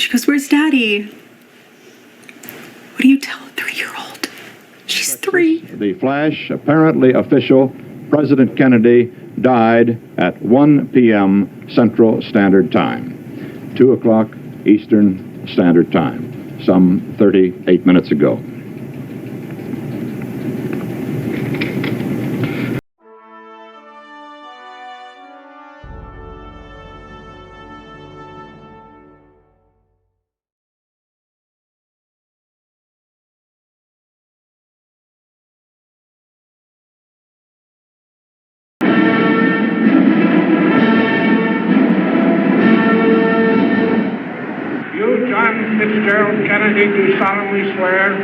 She goes, "Where's Daddy?" What do you tell a 3-year-old? She's 3. The flash, apparently official, President Kennedy died at 1 p.m. Central Standard Time, 2 o'clock Eastern Standard Time, some 38 minutes ago. John Fitzgerald Kennedy, do solemnly swear.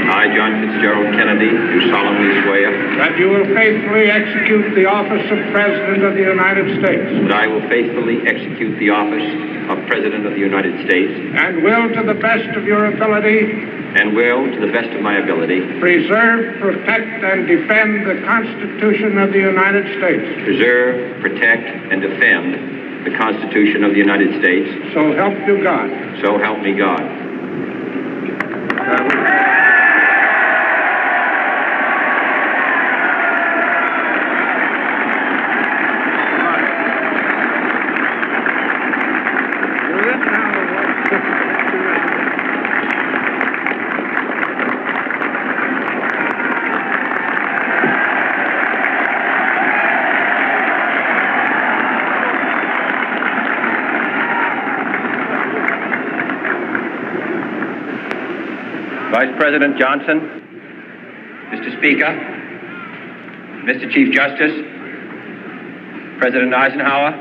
I, John Fitzgerald Kennedy, do solemnly swear. That you will faithfully execute the office of President of the United States. That I will faithfully execute the office of President of the United States. And will, to the best of your ability. And will, to the best of my ability. Preserve, protect, and defend the Constitution of the United States. Preserve, protect, and defend the Constitution of the United States. So help you God. So help me God. Vice President Johnson, Mr. Speaker, Mr. Chief Justice, President Eisenhower,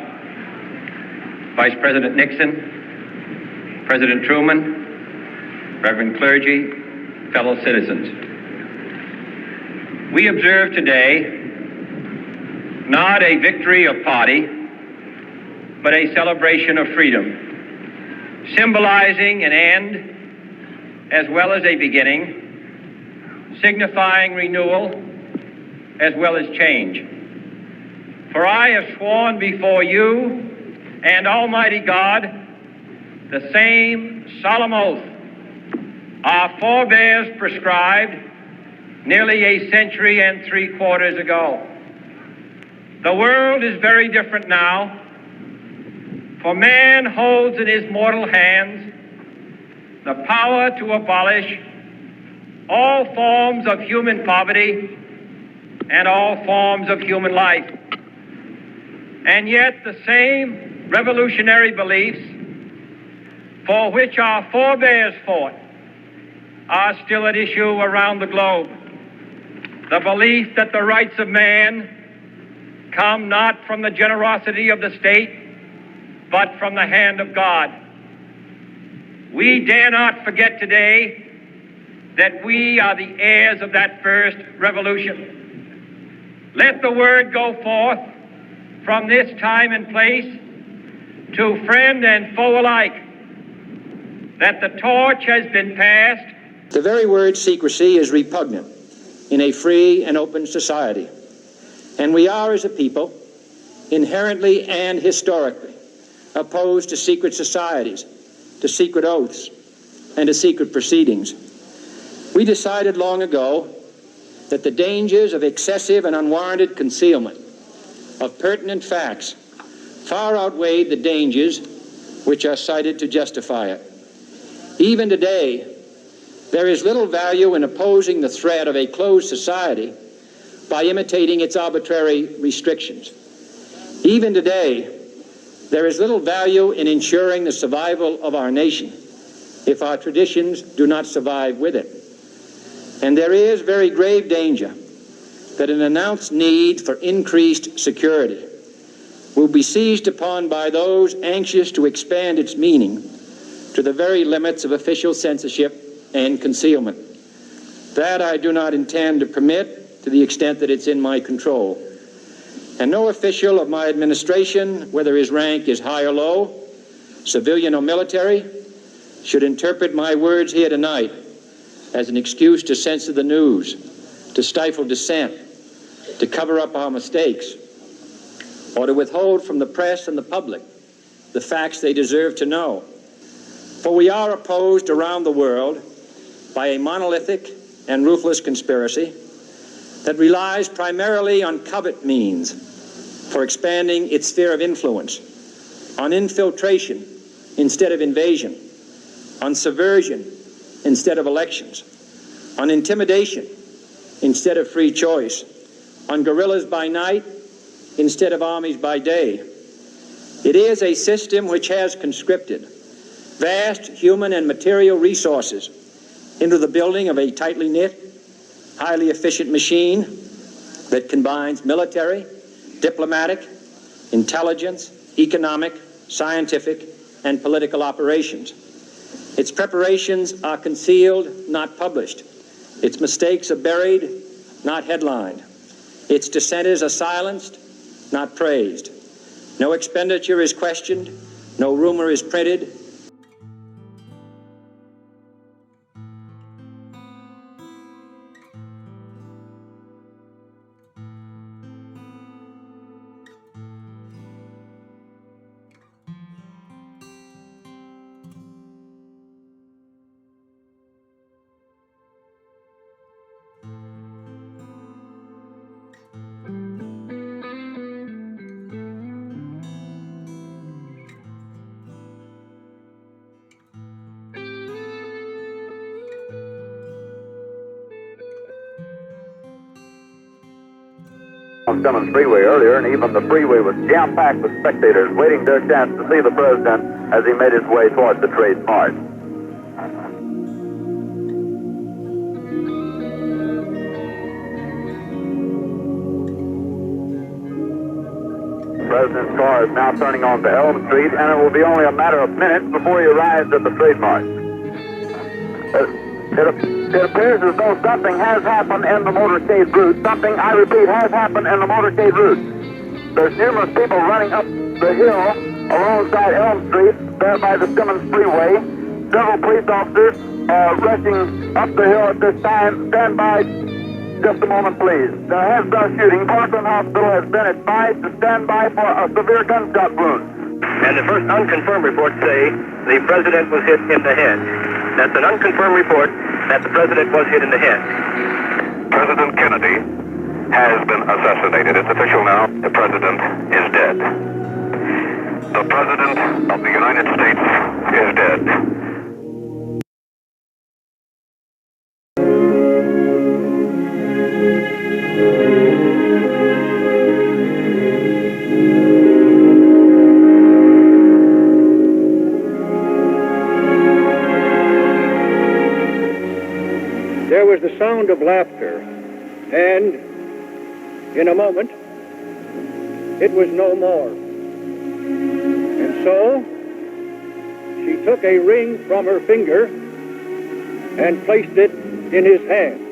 Vice President Nixon, President Truman, Reverend clergy, fellow citizens. We observe today not a victory of party, but a celebration of freedom, symbolizing an end as well as a beginning, signifying renewal as well as change. For I have sworn before you and Almighty God the same solemn oath our forebears prescribed nearly a century and 3/4 ago. The world is very different now, for man holds in his mortal hands the power to abolish all forms of human poverty and all forms of human life. And yet the same revolutionary beliefs for which our forebears fought are still at issue around the globe. The belief that the rights of man come not from the generosity of the state, but from the hand of God. We dare not forget today that we are the heirs of that first revolution. Let the word go forth from this time and place to friend and foe alike that the torch has been passed. The very word secrecy is repugnant in a free and open society. And we are, as a people, inherently and historically opposed to secret societies, to secret oaths, and to secret proceedings. We decided long ago that the dangers of excessive and unwarranted concealment of pertinent facts far outweighed the dangers which are cited to justify it. Even today, there is little value in opposing the threat of a closed society by imitating its arbitrary restrictions. Even today, there is little value in ensuring the survival of our nation if our traditions do not survive with it. And there is very grave danger that an announced need for increased security will be seized upon by those anxious to expand its meaning to the very limits of official censorship and concealment. That I do not intend to permit to the extent that it's in my control. And no official of my administration, whether his rank is high or low, civilian or military, should interpret my words here tonight as an excuse to censor the news, to stifle dissent, to cover up our mistakes, or to withhold from the press and the public the facts they deserve to know. For we are opposed around the world by a monolithic and ruthless conspiracy that relies primarily on covert means for expanding its sphere of influence, on infiltration instead of invasion, on subversion instead of elections, on intimidation instead of free choice, on guerrillas by night instead of armies by day. It is a system which has conscripted vast human and material resources into the building of a tightly knit, highly efficient machine that combines military, diplomatic, intelligence, economic, scientific, and political operations. Its preparations are concealed, not published. Its mistakes are buried, not headlined. Its dissenters are silenced, not praised. No expenditure is questioned, no rumor is printed. On Simmons Freeway earlier, and even the freeway was jam-packed with spectators waiting their chance to see the president as he made his way towards the Trade Mart. The president's car is now turning onto Elm Street, and it will be only a matter of minutes before he arrives at the Trade Mart. It appears as though something has happened in the motorcade route. Something, I repeat, has happened in the motorcade route. There's numerous people running up the hill alongside Elm Street, there by the Simmons Freeway. Several police officers are rushing up the hill at this time. Stand by just a moment, please. There has been a shooting. Parkland Hospital has been advised to stand by for a severe gunshot wound. And the first unconfirmed reports say the president was hit in the head. That's an unconfirmed report that the president was hit in the head. President Kennedy has been assassinated. It's official now. The president is dead. The president of the United States is dead. There was the sound of laughter, and in a moment, it was no more. And so, she took a ring from her finger and placed it in his hands.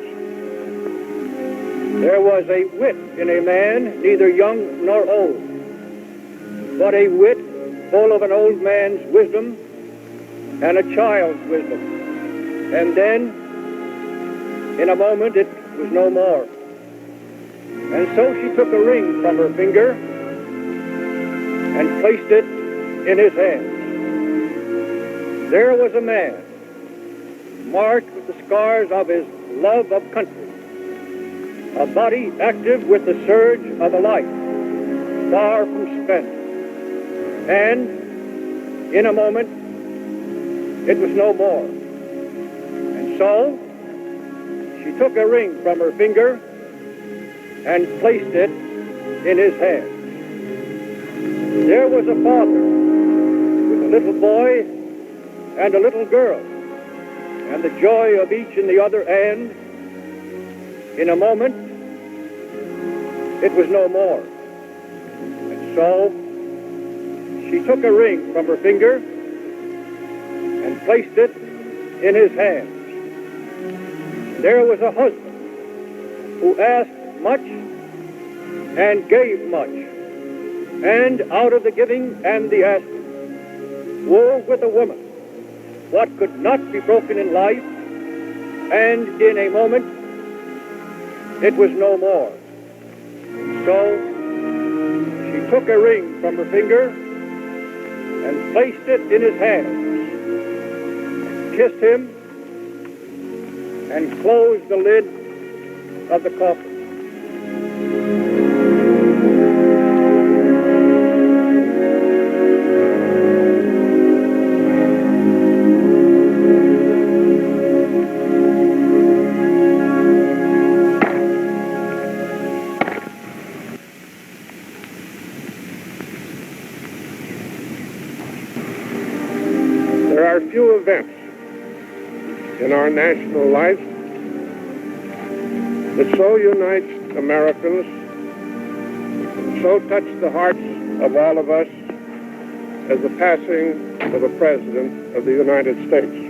There was a wit in a man, neither young nor old, but a wit full of an old man's wisdom and a child's wisdom. And then, in a moment, it was no more. And so she took a ring from her finger and placed it in his hands. There was a man, marked with the scars of his love of country, a body active with the surge of a life far from spent. And in a moment, it was no more. And so, she took a ring from her finger and placed it in his hand. There was a father with a little boy and a little girl, and the joy of each in the other, and in a moment, it was no more. And so, she took a ring from her finger and placed it in his hand. There was a husband who asked much and gave much, and out of the giving and the asking, wove with a woman what could not be broken in life, and in a moment, it was no more. So she took a ring from her finger and placed it in his hands. kissed him and closed the lid of the coffin. There are few events in our national life that so unites Americans, so touch the hearts of all of us as the passing of a president of the United States.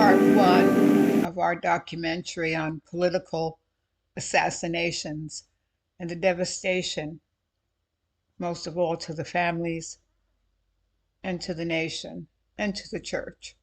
part one of our documentary on political assassinations and the devastation, most of all to the families and to the nation and to the church.